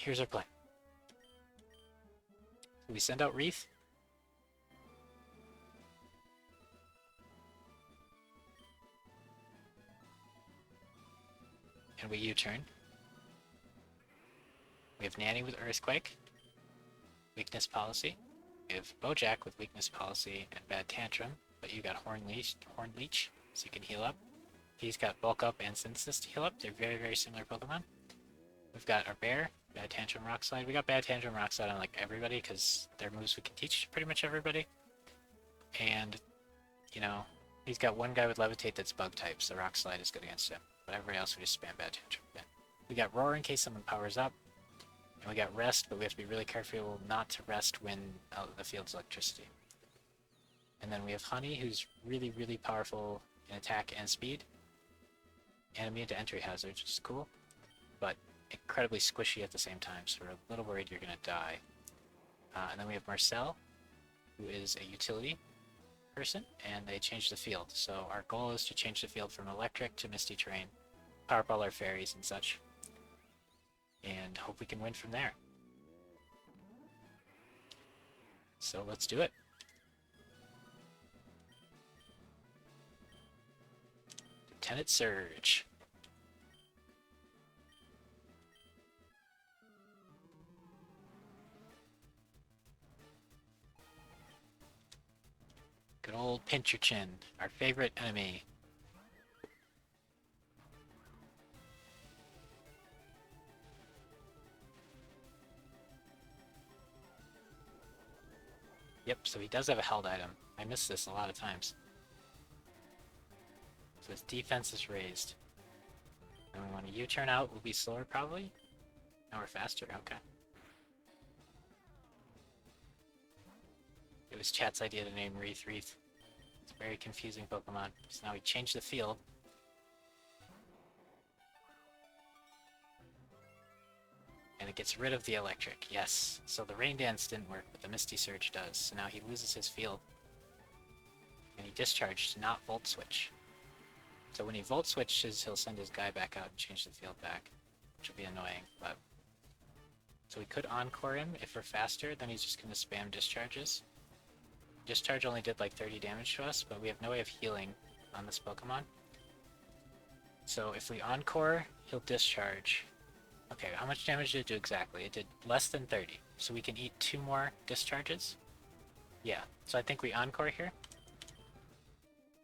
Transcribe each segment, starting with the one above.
here's our plan. We send out Wreath. And we U-turn. We have Nanny with Earthquake. Weakness Policy. We have Bojack with Weakness Policy and Bad Tantrum, but you got Horn Leech, so you can heal up. He's got Bulk Up and Synthesis to heal up. They're very, very similar Pokemon. We've got our Bear, Bad Tantrum, Rock Slide. We got Bad Tantrum, Rock Slide on like everybody because they're moves we can teach pretty much everybody. And, you know, he's got one guy with Levitate that's Bug type, so Rock Slide is good against him. But everybody else we just spam Bad Tantrum. We got Roar in case someone powers up. And we got Rest, but we have to be really careful not to rest when the field's electricity. And then we have Honey, who's really, really powerful in attack and speed. And immune to entry hazards, which is cool. But incredibly squishy at the same time, so we're a little worried you're going to die. And then we have Marcel, who is a utility person, and they changed the field. So our goal is to change the field from electric to misty terrain, power up all our fairies and such, and hope we can win from there. So let's do it. Lieutenant Surge. Good old Pinch Your Chin, our favorite enemy. Yep, so he does have a held item. I miss this a lot of times. So his defense is raised. And we want to U-turn out, we'll be slower probably. Now we're faster, okay. It was chat's idea to name Wreath Wreath. It's a very confusing Pokemon. So now we change the field. And it gets rid of the electric, yes. So the Rain Dance didn't work, but the Misty Surge does. So now he loses his field. And he discharged, not Volt Switch. So when he Volt Switches, he'll send his guy back out and change the field back. Which will be annoying, but... So we could Encore him if we're faster, then he's just going to spam discharges. Discharge only did like 30 damage to us, but we have no way of healing on this Pokemon. So if we Encore, he'll discharge. Okay, how much damage did it do exactly? It did less than 30, so we can eat 2 more discharges. Yeah, so I think we Encore here.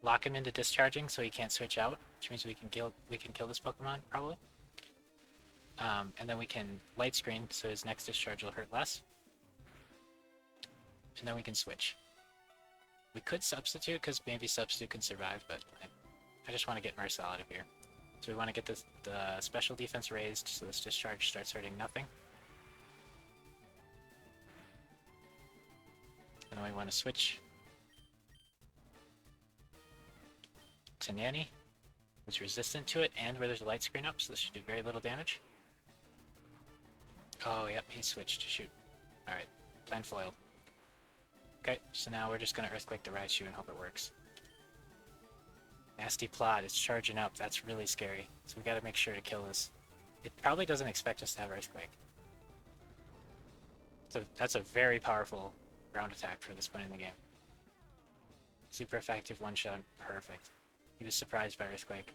Lock him into discharging so he can't switch out, which means we can kill this Pokemon, probably. And then we can Light Screen so his next discharge will hurt less. And then we can switch. We could Substitute, because maybe Substitute can survive, but I just want to get Marcel out of here. So we want to get the special defense raised, so this discharge starts hurting nothing. And then we want to switch to Nanny, who's resistant to it, and where there's a light screen up, so this should do very little damage. Oh, yep, he switched. Shoot. Alright, plan foiled. Okay, so now we're just going to Earthquake the Raichu and hope it works. Nasty plot, it's charging up. That's really scary. So we gotta make sure to kill this. It probably doesn't expect us to have Earthquake. So that's a very powerful ground attack for this point in the game. Super effective one-shot, perfect. He was surprised by Earthquake.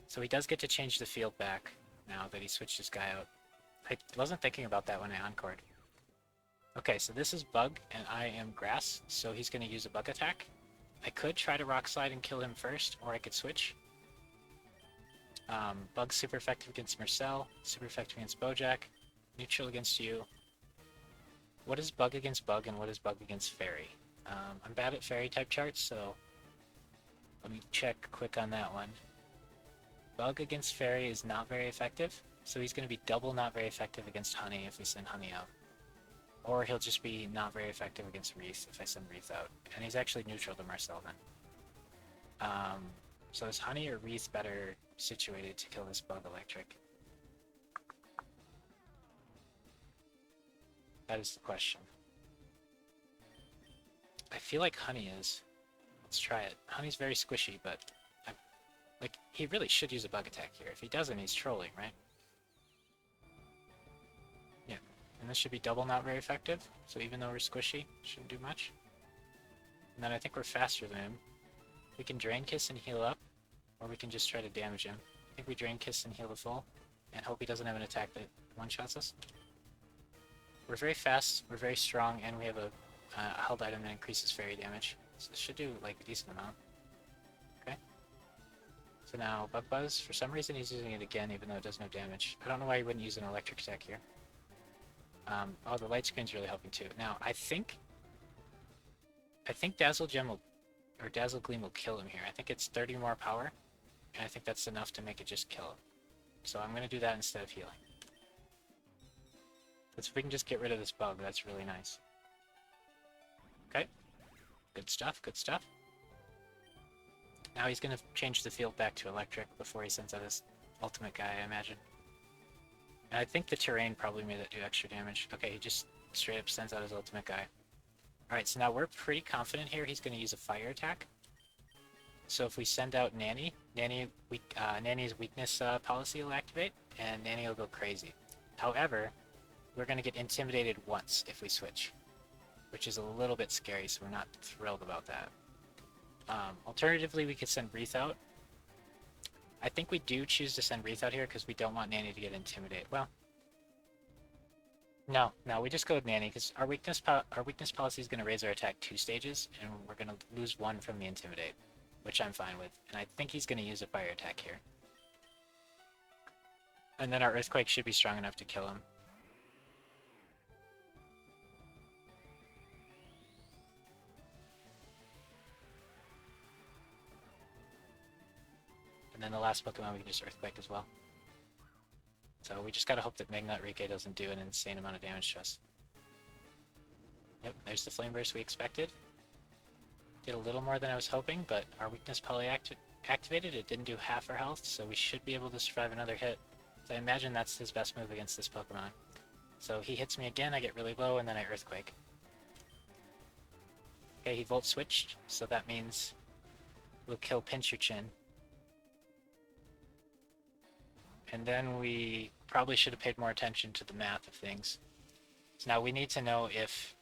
So he does get to change the field back now that he switched his guy out. I wasn't thinking about that when I Encored. Okay, so this is Bug, and I am Grass, so he's going to use a Bug attack. I could try to Rock Slide and kill him first, or I could switch. Bug's super effective against Marcel, super effective against Bojack, neutral against you. What is Bug against Bug, and what is Bug against Fairy? I'm bad at Fairy type charts, so let me check quick on that one. Bug against Fairy is not very effective, so he's going to be double not very effective against Honey if we send Honey out. Or he'll just be not very effective against Wreath if I send Wreath out. And he's actually neutral to Marcel then. So is Honey or Wreath better situated to kill this Bug Electric? That is the question. I feel like Honey is. Let's try it. Honey's very squishy, but he really should use a Bug attack here. If he doesn't, he's trolling, right? And this should be double not very effective, so even though we're squishy, shouldn't do much. And then I think we're faster than him. We can Drain Kiss and heal up, or we can just try to damage him. I think we Drain Kiss and heal the full, and hope he doesn't have an attack that one-shots us. We're very fast, we're very strong, and we have a held item that increases fairy damage. So this should do like a decent amount. Okay. So now Bug Buzz, for some reason he's using it again even though it does no damage. I don't know why he wouldn't use an electric attack here. Oh, the light screen's really helping too. Now I think Dazzle Gem will, or Dazzle Gleam will kill him here. I think it's 30 more power, and I think that's enough to make it just kill him. So I'm gonna do that instead of healing. But if we can just get rid of this bug, that's really nice. Okay. Good stuff, good stuff. Now he's going to change the field back to electric before he sends out his ultimate guy, I imagine. And I think the terrain probably made it do extra damage. Okay, he just straight up sends out his ultimate guy. Alright, so now we're pretty confident here he's going to use a fire attack. So if we send out Nanny, Nanny's weakness policy will activate, and Nanny will go crazy. However, we're going to get intimidated once if we switch, which is a little bit scary, so we're not thrilled about that. Alternatively, we could send Breathe Out. I think we do choose to send Breathe Out here because we don't want Nanny to get intimidated. Well, no, we just go with Nanny because our weakness policy is going to raise our attack 2 stages, and we're going to lose 1 from the Intimidate, which I'm fine with. And I think he's going to use a fire attack here. And then our Earthquake should be strong enough to kill him. And then the last Pokemon we can just Earthquake as well. So we just gotta hope that Magnet Rike doesn't do an insane amount of damage to us. Yep, there's the Flame Burst we expected. Did a little more than I was hoping, but our weakness poly activated. It didn't do half our health, so we should be able to survive another hit. So I imagine that's his best move against this Pokemon. So he hits me again, I get really low, and then I Earthquake. Okay, he Volt Switched, so that means we'll kill Pinch Your Chin. And then we probably should have paid more attention to the math of things. So now we need to know if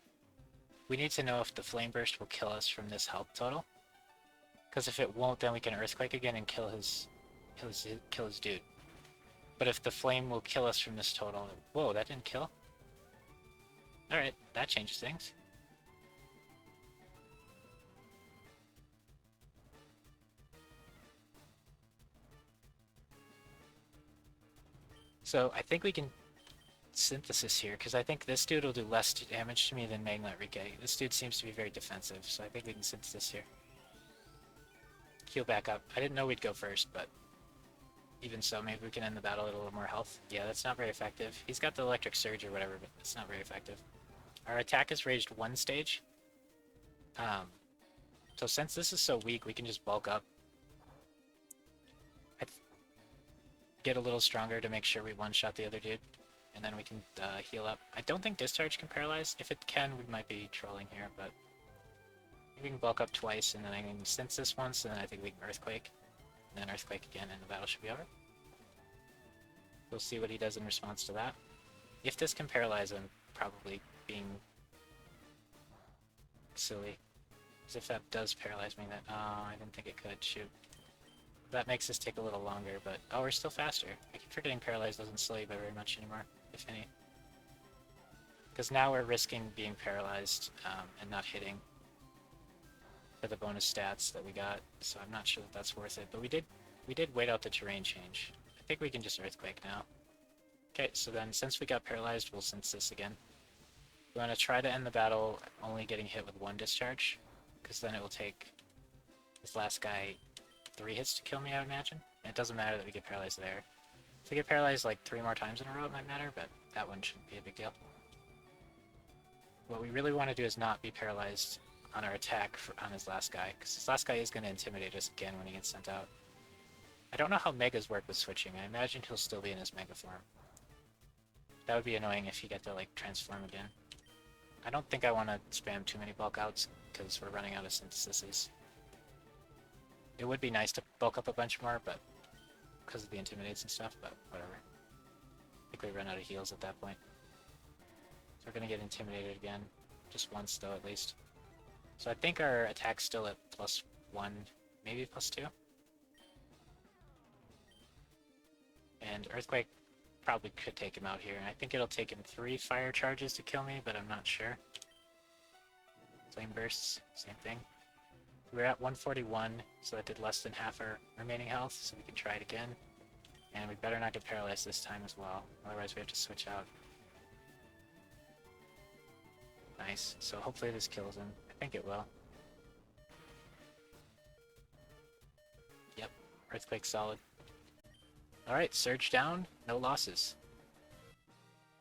the Flame Burst will kill us from this health total. Because if it won't, then we can Earthquake again and kill his dude. But if the flame will kill us from this total, whoa, that didn't kill. All right, that changes things. So I think we can Synthesis here, because I think this dude will do less damage to me than Magnet Rike. This dude seems to be very defensive, so I think we can Synthesis here. Heal back up. I didn't know we'd go first, but even so, maybe we can end the battle at a little more health. Yeah, that's not very effective. He's got the Electric Surge or whatever, but it's not very effective. Our attack is raised 1 stage. So since this is so weak, we can just bulk up. Get a little stronger to make sure we one-shot the other dude. And then we can heal up. I don't think Discharge can paralyze. If it can, we might be trolling here, but we can bulk up twice, and then I can sense this once, and then I think we can Earthquake. And then Earthquake again, and the battle should be over. We'll see what he does in response to that. If this can paralyze him, probably being silly. Because if that does paralyze me, then... Oh, I didn't think it could. Shoot. That makes this take a little longer, but... Oh, we're still faster. I keep forgetting paralyzed doesn't slow you by very much anymore, if any. Because now we're risking being paralyzed and not hitting for the bonus stats that we got, so I'm not sure that that's worth it. But we did wait out the terrain change. I think we can just Earthquake now. Okay, so then since we got paralyzed, we'll sense this again. We want to try to end the battle only getting hit with 1 discharge, because then it will take this last guy 3 hits to kill me, I would imagine. And it doesn't matter that we get paralyzed there. If we get paralyzed like 3 more times in a row, it might matter, but that one shouldn't be a big deal. What we really want to do is not be paralyzed on our attack on his last guy, because his last guy is going to intimidate us again when he gets sent out. I don't know how Megas work with switching. I imagine he'll still be in his Mega form. That would be annoying if you get to like transform again. I don't think I want to spam too many bulk outs, because we're running out of syntheses. It would be nice to bulk up a bunch more, but because of the intimidates and stuff, but whatever. I think we run out of heals at that point. So we're gonna get intimidated again. Just once though, at least. So I think our attack's still at +1, maybe +2. And Earthquake probably could take him out here. And I think it'll take him 3 fire charges to kill me, but I'm not sure. Flame Bursts, same thing. We're at 141, so that did less than half our remaining health, so we can try it again. And we better not get paralyzed this time as well, otherwise we have to switch out. Nice, so hopefully this kills him. I think it will. Yep, Earthquake solid. Alright, Surge down, no losses.